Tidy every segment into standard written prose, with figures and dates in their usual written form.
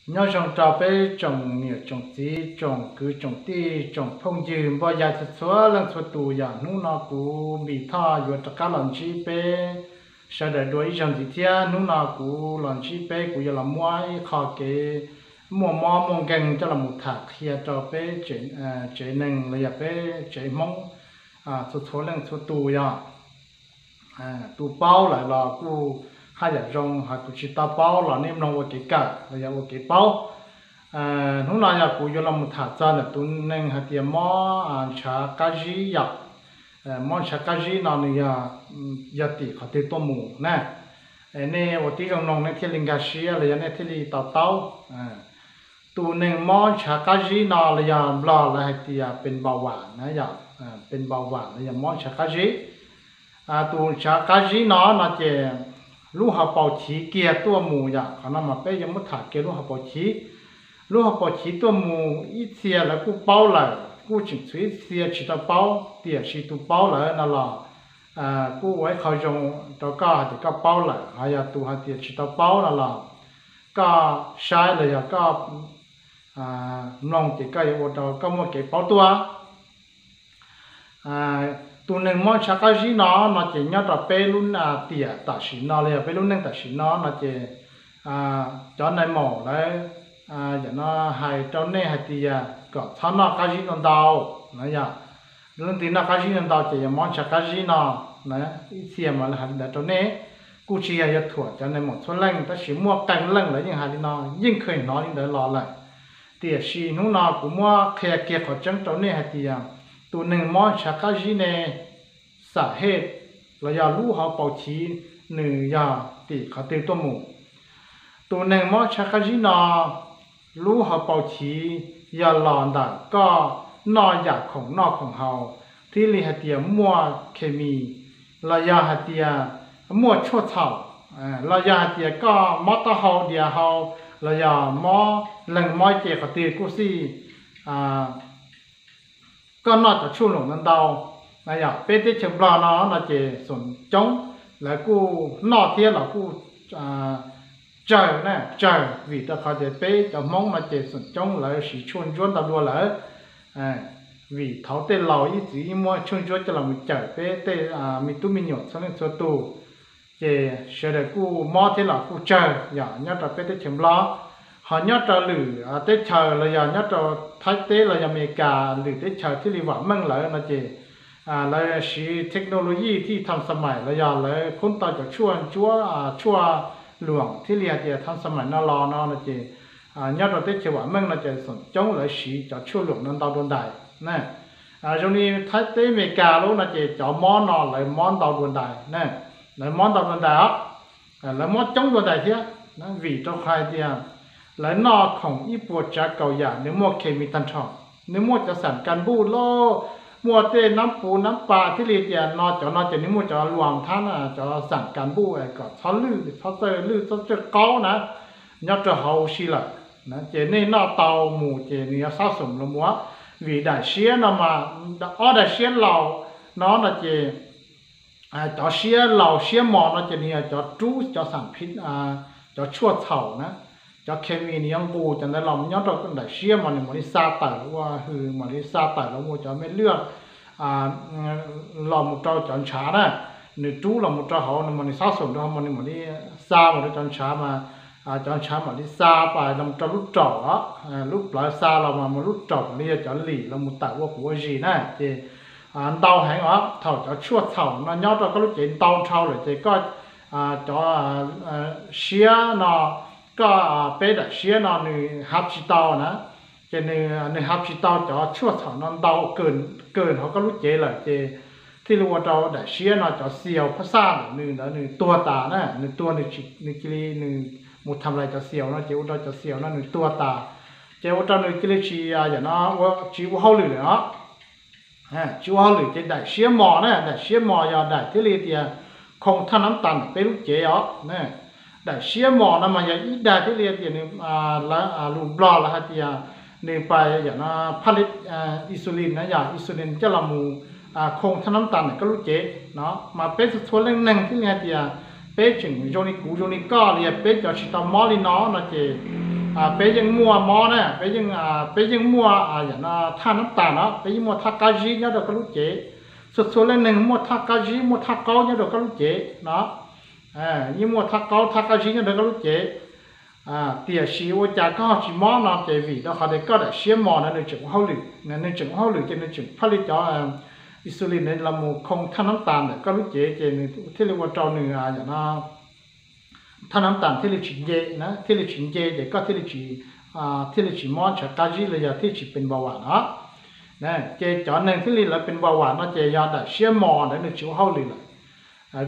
nhớ trồng trào bé trồng nhiều trồng tí trồng cứ trồng tí trồng phong dư bao giờ thật xóa lần xóa tù ya nụ nó cú bị tha vừa tất cả lần chi bé sau đó đuổi dòng gì thia nụ nó cú lần chi bé cú giờ làm muối khó cái mua gần cho là một thạc kia cho bé chế nâng là bé chế mông số số lần số tù ya tù bao lại là cú hai giờ rong hai tụ chỉ ta bao là nem nong cái cả là giờ cái bao lúc nào giờ cụ vô làm một thằng cha là tụ nên hai tiệm mò chả cá gì ya mò chả cá gì nào này giờ tỷ họ tỷ tôm mù nè nè ở tí trong nong này thiên linh cá xí là giờ này thiên linh tàu tàu tụ nên mò chả cá gì nào là giờ là hai tiệmเป็นเบาหวานนะgiờเป็นเบาหวานlà giờ mò chả cá gì tụ chả cá gì nó chỉลูกหาเป่าฉีเกียตัวหมูอยากเขานำมาไปยังมุดถาเกียลูกหาเป่าฉีตัวหมูอีเสียแล้วกูเป่าเลยกูจึงช่วยเสียฉีตัวเป่าเตี่ยฉีตัวเป่าเลยนั่นล่ะกูไว้เขาจงตัวก้าที่ก็เป่าเลยหายาตัวหาเตี่ยฉีตัวเป่านั่นล่ะก็ใช้เลยก็น้องที่ก็อยู่ตัวก็มัวเก็บเป่าตัวตัวหนึ่งมอชักจีน้อน่าจะยอดต่อไปรุ่นเตี่ยตัดสินน้อเลยไปรุ่นหนึ่งตัดสินน้อน่าจะจอนในหมอเลยอย่างน้อให้จอนในให้เตี่ยก็ท่านน้อกจีนนดาวนะอย่าเรื่องที่น้อกจีนนดาวจะยังมอชักจีน้อนะเสียมาเลยหันแต่จอนนี้กูเชียร์ถั่วจอนในหมอส่วนแรงแต่สิมัวกันแรงเลยยังหาที่น้อยิ่งเคยน้อยิ่งเดือดร้อนเลยเตี่ยสีนู้นน้อกูมัวแค่เกี่ยวกับจังจอนนี้ให้เตี่ยตัวหนึ่งมอชักจีเนสาเหตุระยะลู่เขาเป่าชีหนึ่งยาติเขาเตตัวหมูตัวหนึ่งมอชักจีนาลู่เขาเป่าชียาหลอนดัก็นออยากของนอกของเขาที่ลิฮัตเตียมัวเคมีระยะฮัตเตียมัวชั่วเท่าระยะฮัตเตียก็มอตเขาเดียเขาระยะมอหลังมอเจเขาเตกุซี่ก็น่าจะช่วยหลงนั่นเดาnày à bên cái trường bờ nó chỉ sồn trống là cô nọ thiên là cô trời nè trời vì ta khai để bé cho mong mà chỉ sồn trống là chỉ chuồn chuồn tao đua là vì tháo tên lò ý chỉ mua chuồn chuồn cho là mình trời bé tên mình tu mình nhột sang lên số tu chỉ sẽ để cô mò thiên là cô trời giờ nhớ là bên cái trường bờ họ nhớ là lử tết trời là giờ nhớ là thái tết là giờ America lử tết trời thì li vợ mang lại là chỉแล้วชีเทคโนโลยีที่ทันสมัยแล้วอย่างเลยคนต่อจากชั่วหลวงที่เรียกจะทันสมัยนั่นรอนั่นนะจียอดเราได้เชื่อว่าเมื่อเราจะสนจงเลยชีจากชั่วหลวงนั้นดาวดวงใดนะตรงนี้ถ้าที่อเมริกาแล้วนะจีจะมอนนอนเลยมอนดาวดวงใดนะเลยมอนดาวดวงใดอ่ะเลยมอนจงดวงใดเทียนะวิเจ้าใครเทียเลยนอของญี่ปุ่นจะเก่าอย่างเนื้อมัวเคมีตันทองเนื้อมัวจะสั่นกันบูโลมัวเต้น้ำปูน้ำปลาที่เรียนนอจะนี่มัวจะรวมท่านจะสั่งการบูไอ้ก็เขาลื้อเขาเจอลื้อเขาเจอเก้านะยอดจะเฮาชีละนะเจนี่นอเตาหมูเจนี่สะสมละมัวvì đại xía nó mà ở đại xía lầu nó là chỉ cho xía lầu xía mò nó chỉ là cho trú cho sản phẩm cho chua thảo nữa cho kemiนี่ยังบูจะได้ลำย้อนเราก็ได้เชี่ยมันนี่มันได้ซาไต่ว่าคือมันได้ซาไต่แล้วมันจะไม่เลือกลำเราจอนช้านะหนึ่งจู้ลำเราเขามันได้ซาสมเรามันได้ซามันได้จอนช้ามาจอนช้ามันได้ซาไปลำเราลุกจ่อลุกปลายซาเรามาลุกจ่อนี่จะหลีเรามันแต่ว่าหัวจีนะเจเตาแห้งอ่ะเท่าจะชั่วเท่ามันย้อนเราก็รู้เจเตาเท่าเลยเจก็จะเชี่ยเนาะก็เป็นแต่เชี่ยนอนในฮับชิตานะจะในฮับชิตาจะชั่วถอนนอนเตาเกินเขาก็รู้เจเลยเจที่รู้ว่าเราแต่เชี่ยนอนจะเสียวภาษาหนึ่งแล้วหนึ่งตัวตานะหนึ่งตัวหนึ่งกิริหนึ่งมุดทำอะไรจะเสียวนะเจ้าเราจะเสียวนะหนึ่งตัวตาเจ้าเราหนึ่งกิริชีอย่างนั้นว่าชีวเขาหรือเนาะชีวเขาหรือจะได้เชี่ยหมอนะได้เชี่ยหมอยาได้ที่เรียกคงท่าน้ำตันเป็นลูกเจ๋อนะแต่เชี่ยหมอนะมันยังอีได้ที่เรียกอย่างนี้แล้วลูบลาละฮะที่เนี่ยไปอย่างนั้นผลิตอิสุลินนะอย่างอิสุลินจะละมูคงท่าน้ำตันก็ลูกเจ๋เนาะมาเป็นส่วนหนึ่งที่เนี่ยที่เป็นจึงโยนิกูโยนิก้าเรียเป็นจากชิตามอลินอนะเจ๋ ไปยังมัวมอเนี่ยไปยังมัวอย่างน่ะท่าน้ำตาลเนาะไปยังมัวท่ากาจีเนี่ยเราก็รู้เจสุดๆเลยหนึ่งมัวท่ากาจีมัวท่าเกาเนี่ยเราก็รู้เจเนาะยิ่งมัวท่าเกาท่ากาจีเนี่ยเราก็รู้เจเตี๋ยชีว่าจะก็ชิมอนเจวีแล้วเขาได้ก็ได้เชี่ยมอนะในจุดเขาหรือในจุดเขาหรือจะในจุดผลิตจากอิสุลินในลำมูคงท่าน้ำตาลเนี่ยก็รู้เจในที่เรียกว่าเจ้าหนึ่งอย่างน่ะท่าน้ำตาลที่เรียกชินเจนะที่เรียกชินเจเด็กก็ที่เรียกชิมอนจากกาจีเลยที่ชิเป็นเบาหวานนะเจจอนหนึ่งที่เรียกเราเป็นเบาหวานนะเจยาได้เชี่ยมอในจุดเขาหรือ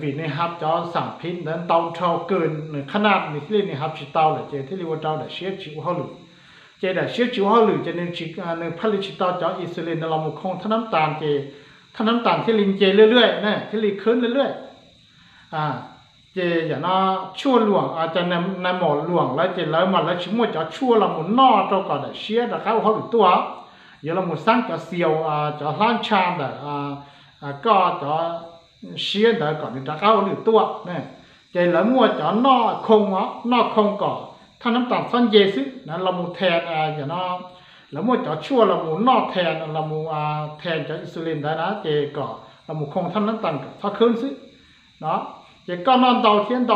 vì này hấp cho sản品đến tàu trâu cơn khả năng này khi này hấp chỉ tàu là chế thì liệu tàu đã xếp chịu hoa lử chế đã xếp chịu hoa lử cho nên chỉ nên phát lịch chỉ tàu cho Israel là một không thân nắm tàn thân nắm tàn thì linh chế รื่อยๆnày thì linh khơi รื่อยchế giờ nó chua luồng cho nên mỏ luồng lại chế lấy mà lấy chỉ một cho chua là một no cho cả đã xếp đã khá hoa lử tua giờ là một sáng cho siêu cho lan tràn đã có cho xía đã còn đi đặt áo được tua nè chạy lấy mua cho nó không có thanhน้ำตาลสั้นเยซึนะเรามูแทนอย่างน่ะแล้วมูจะชั่วเรามูนอแทนเรามูแทนจากอิสุลินได้นะเจก็เรามูคงท่านน้ำตาลกับถ้าคืนซึเนาะเจก็นอนเตาเทียนเจ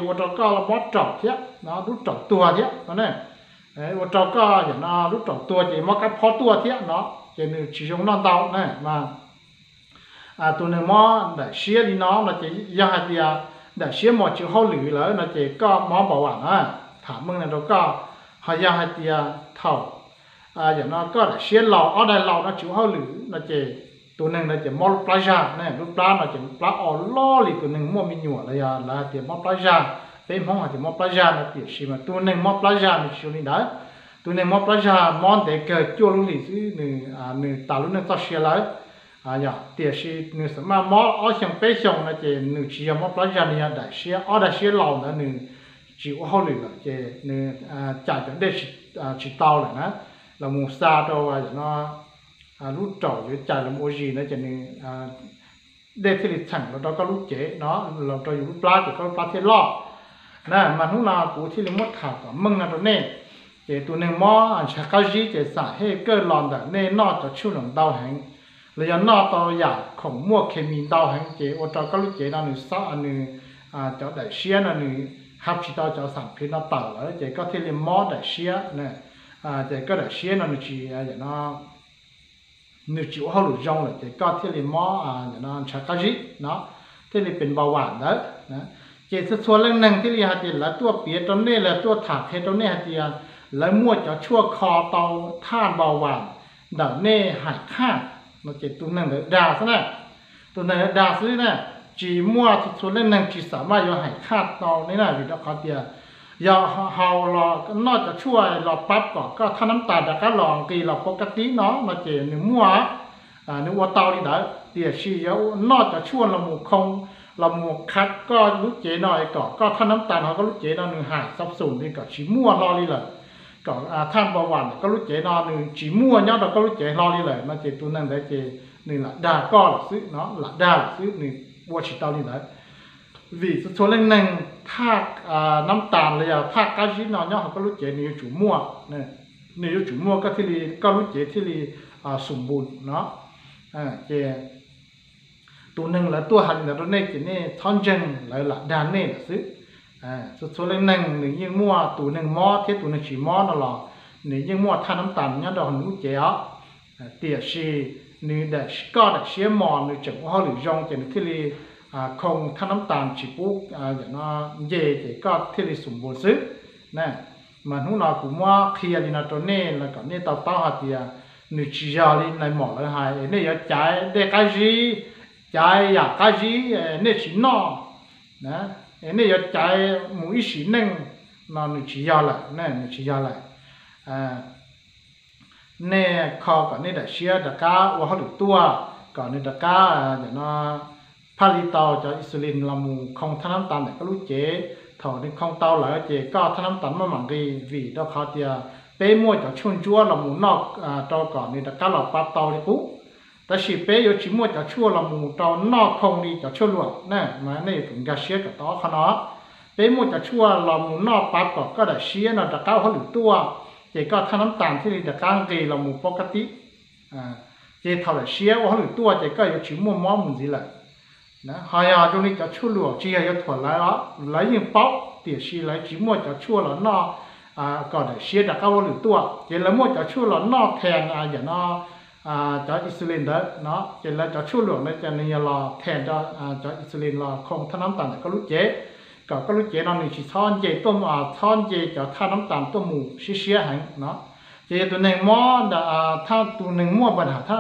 ว่าเราก็เราบดจอบเทียเนาะรู้จอบตัวเทียนั่นเองว่าเราก็อย่างน่ะรู้จอบตัวเจมากับพอตัวเทียเนาะเจนึกชิชงนอนเตาเนี่ยมาตัวหนึ่งมอได้เชี่ยดีน้องเราจะยังไงดีได้เชี่ยหมดชิวเขาหรือแล้วเราจะก็มอบอกว่าถามมึงเนี่ยเราก็หายังไงดีเท่าอย่างนั้นก็ได้เชี่ยเราเอาได้เราชิวเขาหรือเราจะตัวหนึ่งเราจะมอปลาจาเนี่ยรูปปลาเราจะปลาอ่อนล้อหรือตัวหนึ่งมัวมีหนวดเลยเราจะมอปลาจาเป็นห้องเราจะมอปลาจาเราเปรียบชิมตัวหนึ่งมอปลาจาในชิวนี้ได้ตัวหนึ่งมอปลาจามอนเด็กเกิดจั่วลุลิซื้อหนึ่งตาลุนึ่งต่อเชียร์เลยเดี๋ยวชีหนึ่งสมัยมอเอาเสียงไปส่งนะเจหนึ่งชีมอปลาจานี่ได้เชียเอาได้เชียเหล่านั้นหนึ่งชีว่าเขาเลยละเจหนึ่งจ่ายจนได้ชีเตาเลยนะเรามูซาตัวอย่างนั้นรู้จ่ออยู่จ่ายเราโมจีนะเจหนึ่งได้ที่ลิถังเราก็รู้เจเนาะเราตัวอยู่ปลาจะก็ปลาเทลล์นะมันหุ่นเราปูที่ลิมดข่าวกับมึงนะตัวนี้เจตัวหนึ่งมอชักกะจีเจสาให้เกิดหลอนแต่เน่นอจะชุ่มหลงเตาแห้งเลยนอตัวอย่างของมั่วเคมีเตาแห้งเจโอตก็รู้เจนั่นหนึ่งซ้อหนึ่งจะได้เชียนั่นหนึ่งฮับชิตาจะสั่งพิณาเต่าแล้วเจก็ที่เรียนมอได้เชียเนี่ยเจก็ได้เชียนั่นหนึ่งจีอย่างนั้นหนึ่งจีว่าเขาหลุดจงเลยเจก็ที่เรียนมออย่างนั้นชักกะจีเนาะที่เรียนเป็นเบาหวานแล้วนะเจส่วนเรื่องหนึ่งที่เรียนหัดเจแล้วตัวเปียตรงนี้แล้วตัวถากเหตุตรงนี้หัดเจแล้วมั่วจะชั่วคอเตาท่านเบาหวานเดี๋ยวเน่หายข้าเราเจตัวหนึ่งเลยด่าซะนะตัวหนึ่งด่าซื้อนะจีมั่วส่วนเรื่องหนึ่งจีสามารถจะหายข้าเตานี่นะวิธีการเดียอย่าเฮาเราก็นอกจากช่วยเราปั๊บก็ถ้าน้ำตาลแต่ก็ลองกีเราปกติเนาะเราเจหนึ่งมั่วนึกว่าเตาดีได้เดี๋ยวชีเยอะนอกจากช่วยเราหมู่คงเราหมวกคัดก็รู้เจหน่อยก็ถ้าน้ำตาลเขาก็รู้เจหน่อยหนึ่งหายซับซ้อนนี่ก็ชีมั่วรอนี่เลยก็ท่านประวันก็รู้เจหน่อยหนึ่งชีมั่วเนี่ยเราก็รู้เจรอนี่เลยมาเจตัวนั้นได้เจหนึ่งละด่าก็ซื้อเนาะละด่าซื้อหนึ่งวัวชีเตานี่เลยvì số lượng này thác năm tàn là thác cái gì nó họ có lúc chế nhiều chủ mua này nhiều chủ mua có thể là có lúc chế thì là sủng bùn nó chếตัวหนึ่งlàตัวhành làตัวnày chỉ nên thon chân lại là đàn này là xứ số lượng này nếu như muaตัวหนึ่งมอที่ตัวหนึ่งchỉมอnó là nếu như mua than năm tàn nhá đó nó chế á tiệt si nếu để có để xé mò nếu chẳng có lựa chọn thì thì làคงถ้าน้ำตาลฉีปุ๊กอย่างน่าเย่เจก็ที่ริสมบูรณ์ซึนะมันหูน่ากูว่าเคลียร์ลีน่าตัวเน่แล้วก็เน่ต่อต้าหัดเดียนึกชี้ยาลีในหมอเลยหายเน่อยากใจเด็กกันจีใจอยากกันจีเน่ชี้นอนะเน่อยากใจหมูอีสีหนึ่งน่านึกชี้ยาละนะนึกชี้ยาละเน่ข้อก็เน่ได้เชียร์ตะก้าว่าเขาหลุดตัวก่อนเน่ตะก้าอย่างน่าผลิตต่อจากอิสราเอลลำมูของท่าน้ำตาลเนี่ยก็รู้เจถอดในของเตาหลายเจก็ท่าน้ำตาลมาหมั่งกีวีดอกเขาเดียเป้มั่วจากชุนจั่วลำมูนอกเตาก่อนนี่แต่ก็หลอกปลาเตาเลยปุ๊แต่สิเป้อยู่ชิมั่วจากชั่วลำมูเตานอกคงดีจากชั่วหลวงเนี่ยมาเนี่ยถึงจะเชื่อกับต่อขนาด เป็นมั่วจะชั่วเราหมูนอกปั๊บก็ได้เชียเราจะก้าวเขาหรือตัวเจก็ถ้าน้ำตาลที่จะก้างเกเราหมูปกติเจเท่าไหร่เชียว่าเขาหรือตัวเจก็อยู่ชิมมั่วม้อมุนสิแหละนะหายาตรงนี้จะชั่วหลวงจีให้ถอดไหลอ่ะไหลยังเป้าเตี๋ยชีไหลชิมมั่วจะชั่วเรานอกก็ได้เชียจะก้าวหรือตัวเจแล้วมั่วจะชั่วเรานอกแทนอย่างนอจะอิสราเอลเด้อเนาะเจแล้วจะชั่วหลวงเนี่ยจะเนี่ยรอแทนจะอิสราเอลรอคงท่าน้ำตาลก็รู้เจก็รู้เจนอนนี่ชิท่อนเจต้มท่อนเจจะท่าน้ำตาลต้มหมูเชี่ยหันเนาะเจตัวหนึ่งหม้อถ้าตัวหนึ่งมั่วปัญหาถ้า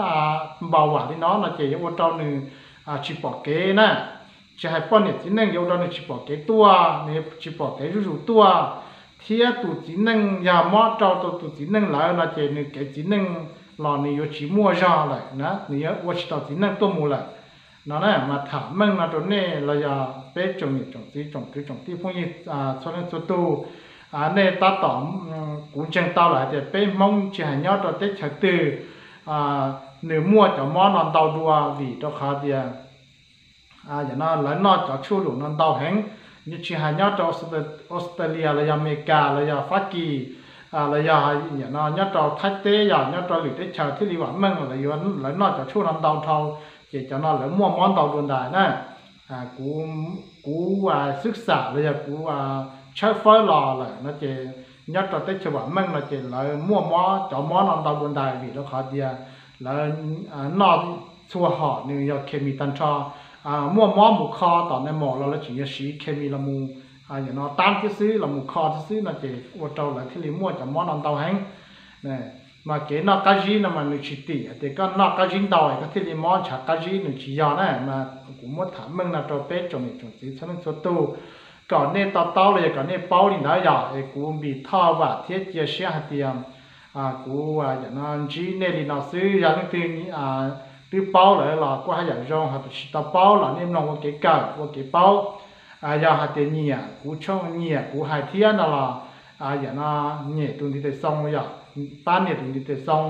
เบาหวานที่น้องนะเจยว่าตัวหนึ่งชิปอกเกนะจะให้ป้อนเนี่ยที่หนึ่งยกตัวหนึ่งชิปอกเกตัวเนี่ยชิปอกเกรู้ตัวเทียตัวที่หนึ่งยาหม้อเจ้าตัวที่หนึ่งแล้วนะเจเนี่ยเกที่หนึ่งหล่อนี่ยชิมั่วจ้าเลยนะเนี่ยว่าชิตัวที่หนึ่งต้มหมูเลยนั่นแหละมาถามมึงนะตัวนี้เราจะเป็นจงนี่จงที่พวกนี้ส่วนตัวตัวเนี่ยตาต่อมกูจังเต้าหลายแต่เป็นมองจะให้ยอดตัวเต็กชัดตื่เนื้อมั่วจะม้อนอนเตาดัววีตัวขาเดียอย่างนั้นหลายนอจะชูหลุมนอนเตาแห้งนี่จะให้ยอดตัวออสเตรเลียระยะอเมริการะยะฝรั่งระยะอย่างนั้นยอดตัวไทยเตยอย่างยอดตัวหรือเต็กชาที่รีว่ามึงระยะหลายนอจะชูนอนเตาเท่าจะนอนหรือมั่วม้อนเตาดวนได้นะกูศึกษาเลยกูใช้ไฟหล่อเลยนะเจยัดตัวเต็กฉบับมั่งนะเจเลยมั่วม้อจ่อม้อนอนเตาดวนได้วีแล้วขาเดียแล้วนอนชัวห่อนี่ยาเคมีตันชอมั่วม้อหมูคอต่อในหมอเราแล้วจึงจะสีเคมีละมูอย่างนอตามที่ซื้อละมูคอที่ซื้อนะเจว่าเตาเลยที่รีมั่วจ่อม้อนอนเตาแห้งเนี่ยมาเกณฑ์นอกกาจีน่ะมันนึกชิตีแต่ก็นอกกาจีดอยก็ที่รีมอนฉากกาจีนึกชิยานะมากูมั่วถามมึงนะตัวเป็ดจงนี่จงสีฉันนึกสุดตู้ก่อนเนี่ยต่อเลยก่อนเนี่ยเป้านี่นะอย่ากูมีท่อว่าเทียบเจียเสียหัดเตียมกูอย่างนั้นจีเนี่ยลีน่าซื้ออย่างนึงตื่นตื้อเป้าเลยล่ะกูให้อย่างจงหัดชิตาเป้าล่ะเนี่ยน้องว่าเก๋ไก่ว่าเก๋เป้าอย่าหัดเตียเนี่ยกูช่องเนี่ยกูให้เทียนน่ะล่ะอย่างนั้นเนี่ยตัวนี้ได้ส่งเลยป้าเนี่ยตัวนี้ได้ส่ง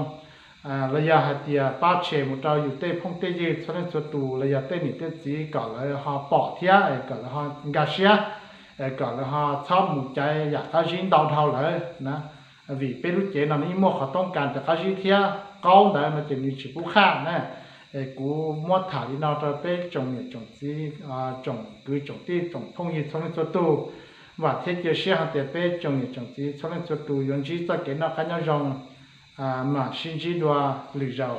ระยะหัดเตียป้าเชมุตาอยู่เต้พงเต้ยืดส่วนสุดตัวระยะเต้นี่เต้จีก่อนเลยหาปอเทียก่อนเลยหากาเชียก่อนเลยฮะชอบหมู่ใจอยากเข้าชิงดาวเท่าเลยนะvì เป็นรู้เจนนี่มั่วเขาต้องการจะเข้าชิงเทียก้าวได้มาจะมีชิบุข้านะกูมั่วถ่ายนอจะเป็นจงเนี่ยจงซีจงคือจงที่จงพงยีส่วนสุดตัวว่าเทียเชียหัดเตียเป็นจงเนี่ยจงซีส่วนสุดตัวยนจีจะเกิดนักขันยองมาชินจีดัวหรือเรา